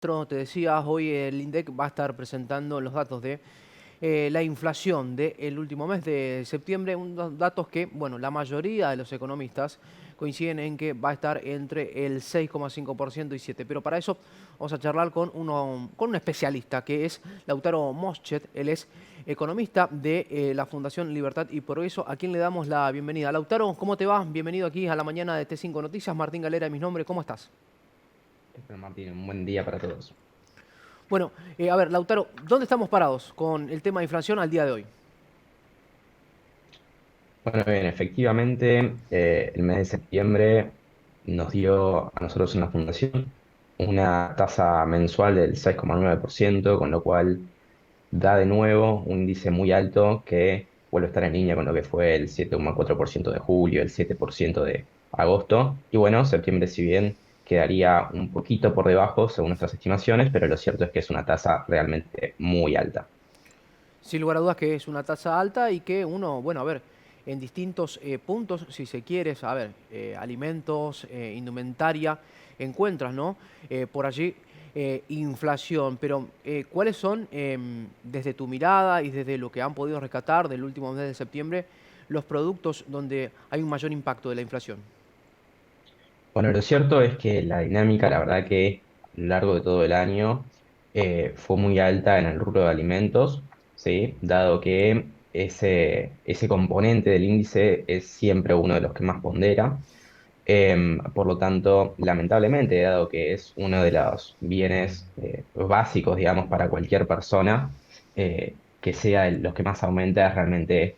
Te decía, hoy el INDEC va a estar presentando los datos de la inflación del último mes de septiembre, unos datos que, bueno, la mayoría de los economistas coinciden en que va a estar entre el 6,5% y 7%. Pero para eso vamos a charlar con un especialista, que es Lautaro Moschet. Él es economista de la Fundación Libertad y Progreso, a quien le damos la bienvenida. Lautaro, ¿cómo te va? Bienvenido aquí a la mañana de T5 Noticias. Martín Galera es mi nombre. ¿Cómo estás? Bueno, Martín, un buen día para todos. Bueno, a ver, Lautaro, ¿dónde estamos parados con el tema de inflación al día de hoy? Bueno, bien, efectivamente, el mes de septiembre nos dio a nosotros en la fundación una tasa mensual del 6,9%, con lo cual da de nuevo un índice muy alto que vuelve a estar en línea con lo que fue el 7,4% de julio, el 7% de agosto. Y bueno, septiembre, si bien quedaría un poquito por debajo según nuestras estimaciones, pero lo cierto es que es una tasa realmente muy alta. Sin lugar a dudas que es una tasa alta y que uno, bueno, a ver, en distintos puntos, si se quiere, a ver, alimentos, indumentaria, encuentras, ¿no? Por allí inflación, pero ¿cuáles son, desde tu mirada y desde lo que han podido rescatar del último mes de septiembre, los productos donde hay un mayor impacto de la inflación? Bueno, lo cierto es que la dinámica, la verdad que a lo largo de todo el año fue muy alta en el rubro de alimentos, ¿sí? Dado que ese componente del índice es siempre uno de los que más pondera. Por lo tanto, lamentablemente, dado que es uno de los bienes básicos, digamos, para cualquier persona, que sea los que más aumenta es realmente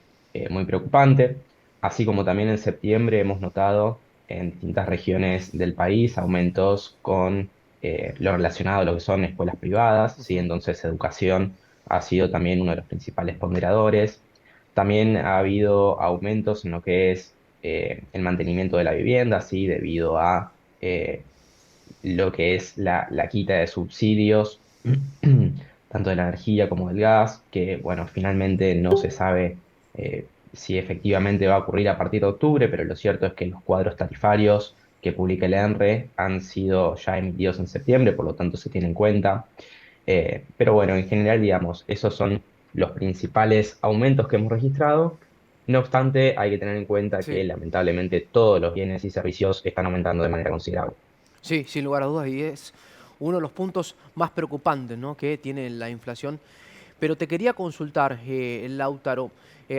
muy preocupante. Así como también en septiembre hemos notado en distintas regiones del país aumentos con lo relacionado a lo que son escuelas privadas, ¿sí? Ujú. Entonces, educación ha sido también uno de los principales ponderadores. También ha habido aumentos en lo que es el mantenimiento de la vivienda, ¿sí? Debido a lo que es la quita de subsidios, tanto de la energía como del gas, que, bueno, finalmente no se sabe si efectivamente va a ocurrir a partir de octubre, pero lo cierto es que los cuadros tarifarios que publica el ENRE han sido ya emitidos en septiembre, por lo tanto se tiene en cuenta. Pero bueno, en general, digamos, esos son los principales aumentos que hemos registrado. No obstante, hay que tener en cuenta que Sí. lamentablemente todos los bienes y servicios están aumentando de manera considerable. Sí, sin lugar a dudas, y es uno de los puntos más preocupantes, ¿no?, que tiene la inflación. Pero te quería consultar, Lautaro,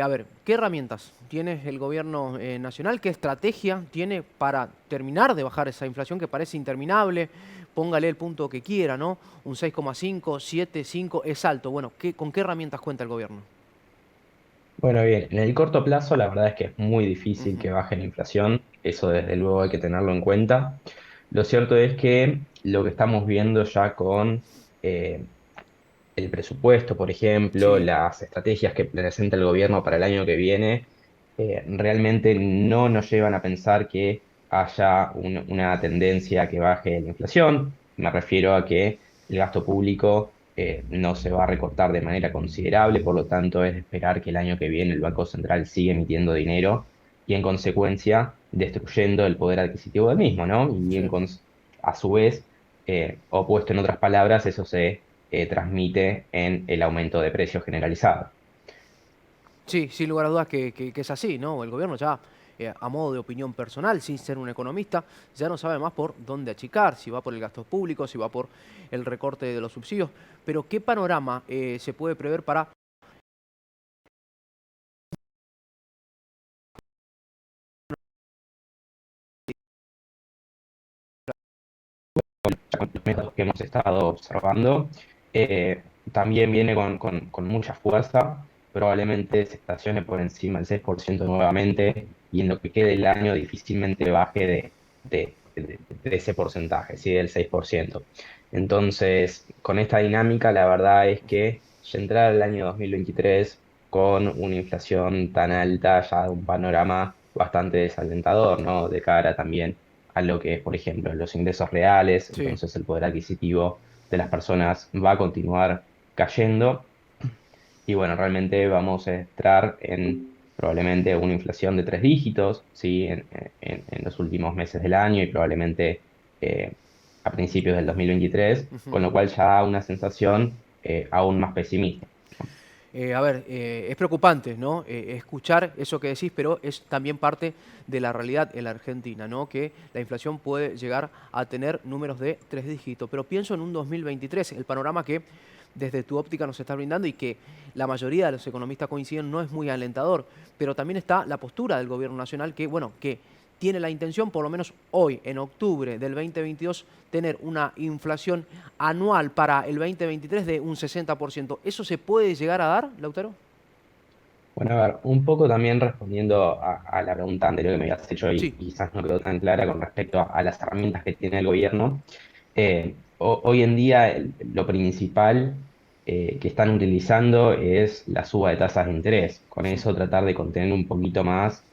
a ver, ¿qué herramientas tiene el gobierno nacional? ¿Qué estrategia tiene para terminar de bajar esa inflación que parece interminable? Póngale el punto que quiera, ¿no? Un 6,5, 7, 5 es alto. Bueno, ¿con qué herramientas cuenta el gobierno? Bueno, bien, en el corto plazo la verdad es que es muy difícil Ujú. que baje la inflación, eso desde luego hay que tenerlo en cuenta. Lo cierto es que lo que estamos viendo ya con eh, el presupuesto, por ejemplo, Sí, las estrategias que presenta el gobierno para el año que viene, realmente no nos llevan a pensar que haya una tendencia a que baje la inflación. Me refiero a que el gasto público no se va a recortar de manera considerable, por lo tanto es de esperar que el año que viene el Banco Central siga emitiendo dinero y en consecuencia destruyendo el poder adquisitivo del mismo, ¿no? Y sí. a su vez, o puesto en otras palabras, eso se transmite en el aumento de precios generalizado. Sí, sin lugar a dudas que es así, ¿no? El gobierno ya, a modo de opinión personal, sin ser un economista, ya no sabe más por dónde achicar, si va por el gasto público, si va por el recorte de los subsidios. Pero ¿qué panorama se puede prever para Con los métodos que hemos estado observando, también viene con mucha fuerza, probablemente se estacione por encima del 6% nuevamente y en lo que quede el año difícilmente baje de ese porcentaje, ¿sí? Del 6%. Entonces, con esta dinámica, la verdad es que ya entrar el año 2023 con una inflación tan alta, ya un panorama bastante desalentador, ¿no? De cara también a lo que es, por ejemplo, los ingresos reales, Sí. entonces el poder adquisitivo de las personas va a continuar cayendo y bueno, realmente vamos a entrar en probablemente una inflación de 3 dígitos, ¿sí? En los últimos meses del año y probablemente a principios del 2023, Ujú. con lo cual ya da una sensación aún más pesimista. A ver, es preocupante, ¿no? Escuchar eso que decís, pero es también parte de la realidad en la Argentina, ¿no? Que la inflación puede llegar a tener números de 3 dígitos. Pero pienso en un 2023, el panorama que desde tu óptica nos está brindando y que la mayoría de los economistas coinciden no es muy alentador. Pero también está la postura del gobierno nacional que, bueno, que tiene la intención, por lo menos hoy, en octubre del 2022, tener una inflación anual para el 2023 de un 60%. ¿Eso se puede llegar a dar, Lautaro? Bueno, a ver, un poco también respondiendo a la pregunta anterior que me habías hecho y Sí, quizás no quedó tan clara con respecto a las herramientas que tiene el gobierno. Hoy en día lo principal que están utilizando es la suba de tasas de interés. Con eso tratar de contener un poquito más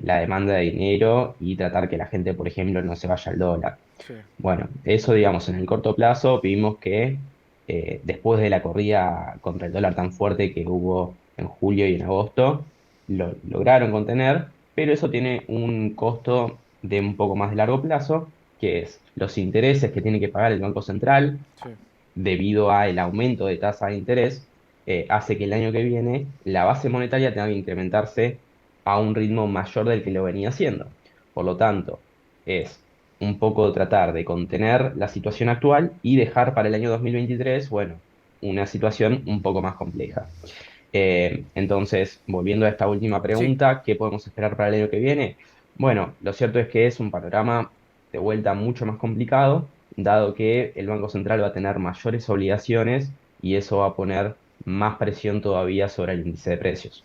la demanda de dinero y tratar que la gente, por ejemplo, no se vaya al dólar. sí. Bueno, eso digamos en el corto plazo vimos que después de la corrida contra el dólar tan fuerte que hubo en julio y en agosto, lo lograron contener, pero eso tiene un costo de un poco más de largo plazo, que es los intereses que tiene que pagar el Banco Central Sí. debido al aumento de tasa de interés, hace que el año que viene la base monetaria tenga que incrementarse a un ritmo mayor del que lo venía haciendo. Por lo tanto, es un poco tratar de contener la situación actual y dejar para el año 2023, bueno, una situación un poco más compleja. Entonces, volviendo a esta última Sí. pregunta, ¿qué podemos esperar para el año que viene? Bueno, lo cierto es que es un panorama de vuelta mucho más complicado, dado que el Banco Central va a tener mayores obligaciones y eso va a poner más presión todavía sobre el índice de precios.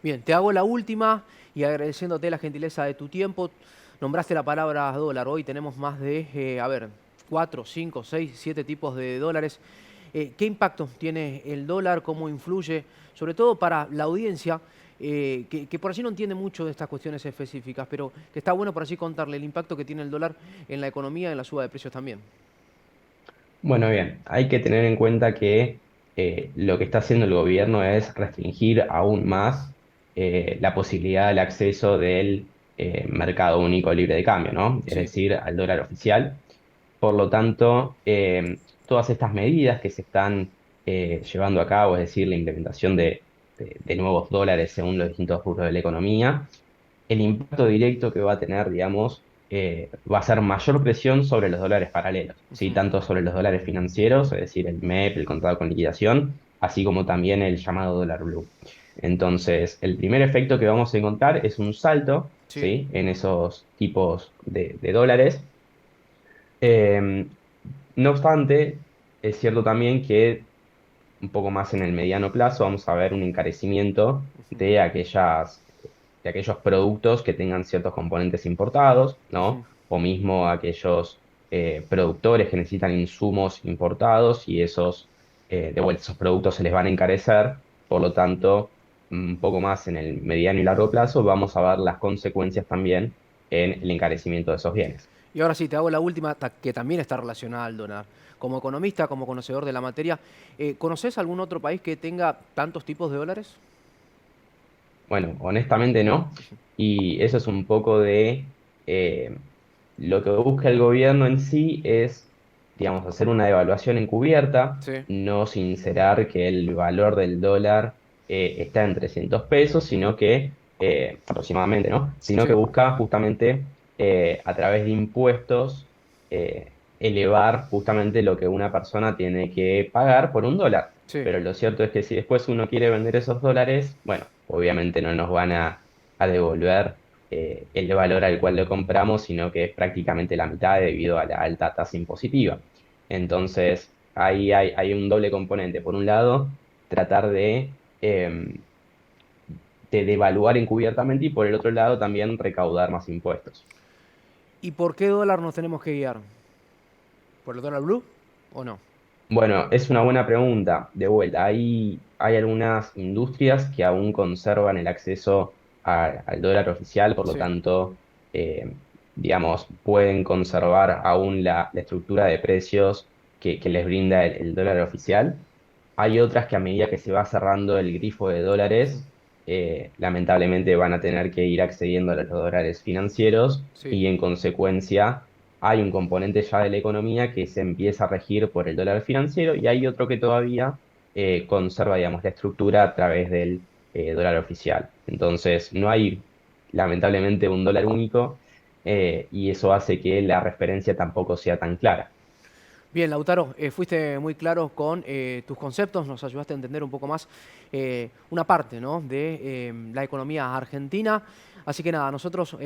Bien, te hago la última y agradeciéndote la gentileza de tu tiempo. Nombraste la palabra dólar. Hoy tenemos más de, a ver, 4, 5, 6, 7 tipos de dólares. ¿Qué impacto tiene el dólar? ¿Cómo influye? Sobre todo para la audiencia, que por allí no entiende mucho de estas cuestiones específicas, pero que está bueno por allí contarle el impacto que tiene el dólar en la economía, en la suba de precios también. Bueno, bien, hay que tener en cuenta que lo que está haciendo el gobierno es restringir aún más la posibilidad del acceso del mercado único libre de cambio, ¿no? Es Sí. decir, al dólar oficial. Por lo tanto, todas estas medidas que se están llevando a cabo, es decir, la implementación de nuevos dólares según los distintos rubros de la economía, el impacto directo que va a tener, digamos, va a ser mayor presión sobre los dólares paralelos, ¿sí? Ujú. Tanto sobre los dólares financieros, es decir, el MEP, el contado con liquidación, así como también el llamado dólar blue. Entonces, el primer efecto que vamos a encontrar es un salto, Sí. ¿sí? En esos tipos de dólares. Eh, no obstante, es cierto también que un poco más en el mediano plazo vamos a ver un encarecimiento Ujú. de aquellos productos que tengan ciertos componentes importados, Ujú. ¿no? O mismo aquellos productores que necesitan insumos importados y de vuelta, esos productos se les van a encarecer, por lo tanto, un poco más en el mediano y largo plazo vamos a ver las consecuencias también en el encarecimiento de esos bienes. Y ahora sí, te hago la última, que también está relacionada al dólar. Como economista, como conocedor de la materia, ¿conoces algún otro país que tenga tantos tipos de dólares? Bueno, honestamente no. Y eso es un poco de eh, lo que busca el gobierno en sí es, digamos, hacer una devaluación encubierta, Sí. no sincerar que el valor del dólar está en 300 pesos, sino que, aproximadamente, ¿no? Sino que Sí. busca justamente a través de impuestos elevar justamente lo que una persona tiene que pagar por un dólar. Sí. Pero lo cierto es que si después uno quiere vender esos dólares, bueno, obviamente no nos van a devolver el valor al cual lo compramos, sino que es prácticamente la mitad debido a la alta tasa impositiva. Entonces, ahí hay un doble componente. Por un lado, tratar de devaluar encubiertamente y por el otro lado también recaudar más impuestos. ¿Y por qué dólar nos tenemos que guiar? ¿Por el dólar blue o no? Bueno, es una buena pregunta. De vuelta, hay algunas industrias que aún conservan el acceso al dólar oficial, por lo Sí. tanto, eh, digamos, pueden conservar aún la estructura de precios que les brinda el dólar oficial. Hay otras que a medida que se va cerrando el grifo de Ujú. dólares, lamentablemente van a tener que ir accediendo a los dólares financieros Sí. y en consecuencia hay un componente ya de la economía que se empieza a regir por el dólar financiero y hay otro que todavía conserva, digamos, la estructura a través del dólar oficial. Entonces, no hay lamentablemente un dólar único y eso hace que la referencia tampoco sea tan clara. Bien, Lautaro, fuiste muy claro con tus conceptos, nos ayudaste a entender un poco más una parte, ¿no?, de la economía argentina. Así que nada, nosotros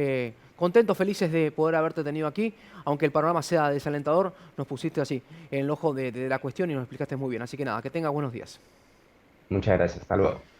contentos, felices de poder haberte tenido aquí, aunque el panorama sea desalentador, nos pusiste así en el ojo de la cuestión y nos explicaste muy bien. Así que nada, que tenga buenos días. Muchas gracias. Hasta luego.